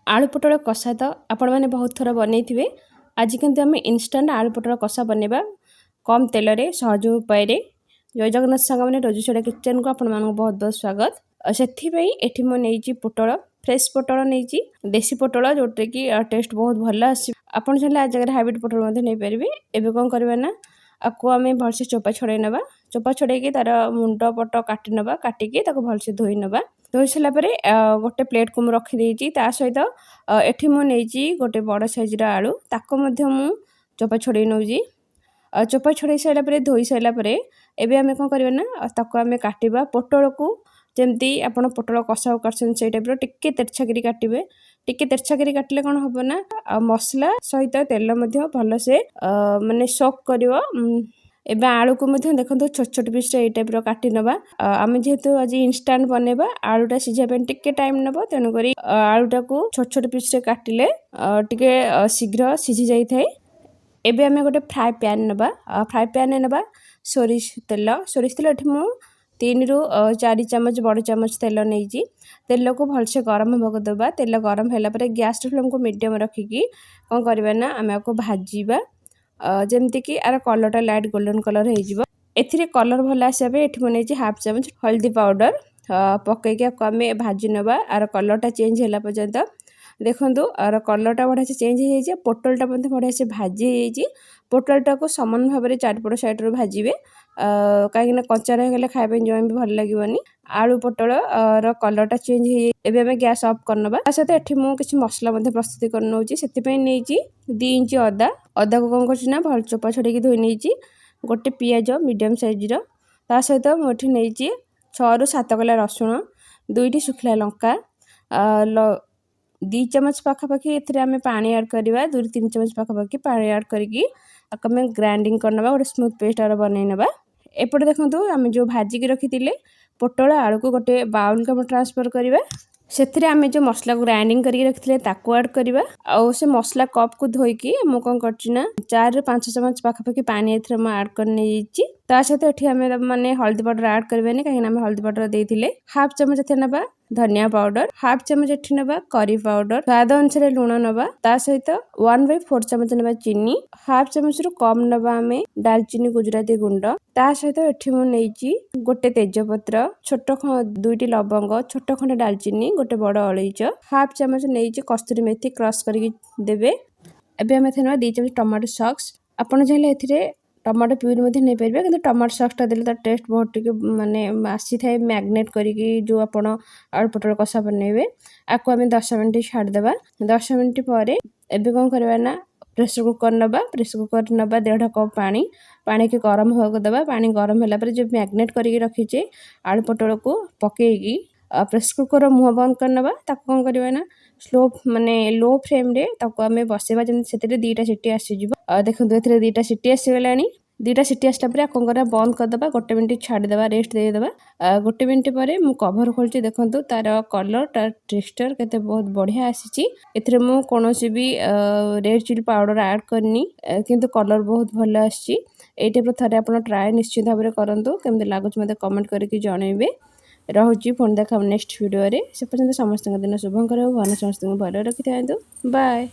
आलू पोटल कषा तो आपण मैंने बहुत थर बनई आज किंतु आम इनस्टाट आलू पोटल कषा बनवा कम तेल रे सहज उपाय जय जगन्नाथ सांग मैंने रोजी छड़ा किचन को आपण बहुत बहुत स्वागत। से मुझे पोटल फ्रेश पोटल नहीं देसी पोटल जोटे कि टेस्ट बहुत भल आपड़ चाहिए आज जगह हाइब्रिड पोटल नहीं पारे। एवं कौन करवा ना आपको आम भलसे चोपा छड़े ना चोपा छड़े तार मुंड पट काटी ना काटिकी भलसे धोई ना धोई सारापर गोटे प्लेट को मुझे रखीदे सहित एठी मुझे गोटे बड़ साइज्र आलू ताको मु चोपा छड़े नौ चोपा छड़े सारापर धोई सारापर एबे आमे कौन करवा ना ताको आमे काटिबा पोटल को जमती आपण पोटल कषा कर टाइप टिके तेरछाकरी काटे टिके तेरछाकरी काटिले कौन हम ना मसला सहित तेल भलसे माने सोक करिवो। एबे आलू को देखो छोट छोट पीस टाइप काटी नवा आम जेहेतु आज इनस्टाट बनवा आलूटा सिझापी टिके टाइम नब तेणुक आलूटा को छोट छोट पीस काटिले टिके शीघ्र सिझी जाए। एबे आमे गोटे फ्राए पैन नबा फ्राए पैन नबा सोरिष तेल एठी मु 3 रु 4 चमच बड़ चमच तेल नहीं तेल को भलसे गरम होगा देवा तेल गरम है गैस फ्लेम को मीडियम रखिकी कौन करवा ना आम आपको भाजीबा जमती कि आर कलरटा लाइट गोल्डन कलर हो एथिरे कलर भल आसापे एठी मुझे हाफ चमच हल्दी पाउडर पकईकि आपको आम भाजी नवा आर कलरटा चेंज है पर्यंत देखो आर कलरटा बढ़िया से चेंज हो पोटलटा बढ़िया से भाजी पोटलटा को समान भाव में चारिपट साइड रू भाजिबे कहीं कंचा रहीगले खाया जमा भी भल लगे। आलू पोटल कलरटा चेंज हो गैस ऑफ करनबा सहित एठी मु किछि मसला प्रस्तुति कर नौची से 2 इंच अदा अदा को कौन करछि ना भल चोपा छड़ेकी धोई नहीं गोटे पियाज मीडियम साइज्र सहित मुझे नहीं 6 रु 7 कला रसुण 2टी सुखला लंका 2 चमच पाखापाखि आम पानी ऐड करवा 2-3 चमच पाखापाखि पानी ऐड करके ग्राइंडिंग करनबा गोटे स्मूथ पेस्ट बनई नबा। एपटे देखो आम जो भाजिकी रखी पोटल आलू को गोटे बाउल को ट्रांसफर करवा से जो मसला को ग्राइंडिंग करके रखी ऐड करवा आउ से मसला कप को धोईकी मु कौन करना 4 रु 5 चमच पाखापाखि पानी ऐड कर सहित एठी आम माने हल्दी पाउडर ऐड करवानी कहीं हल्दी पाउडर देते हाफ चमच एथे नबा धनिया पाउडर हाफ चमच एठी नबा करी पाउडर स्वाद अनुसार लुण नबा सहित 1/4 चमच नबा चीनी हाफ चमच रु कम नबा आम दालचीनी गुजराती गुंड सहित एठी मु नहीं गोटे तेजपत्र छोट 2टी लवंग छोट खंडे दालचीनी गोटे बड़ अलैच हाफ चमच नहीं कस्तूरी मेथी क्रश करके देबे। एबे आम 2 चमच टमाटो सॉस आपन चाहिए टमाटो प्यूरी नहीं पारे कि टमाटो सॉसटा देले तार टेस्ट बहुत टिके माने आसी थाए मैग्नेट करिकी जो आपण आलू पोटल कषा बनइबे आपको आम 10 मिनट छाड़देवा 10 मिनट पर एबे कौन करवा ना प्रेसर कुकर नबा 1.5 कप पानी के गरम होगा देवा पानी गरम है जो मैग्नेट करके रखीचे आलू पोटल को पकईकी प्रेसर कुकर मुह बंद करनबा कौन करवा ना स्लो माने लो फ्लेम रे आम बसेबा जमी 2टा सीटी आसीଯିବ देखो 2टा सीटी आसीगलानी 2टा सीटी आसला कौन कर बंद करदे 1 मिनट छाड़देवा रेस्ट देदेबा 1 मिनट पर मु कभर खोलची देखो तार कलर तार टेक्सचर केते बहुत बढ़िया आसी एथिरे मु कोनोसी भी रेड चिली पाउडर ऐड करनी किंतु कलर बहुत भल आसी एई टाइप थरे आपण ट्राई निश्चित भाव में करंतु केमते लागुच मते कमेंट करके जणैबे रहुची फोन देखा नेक्स्ट वीडियो रे से पर्यंत समस्त दिन शुभंकर भगवान समस्त भल रखि था बाय।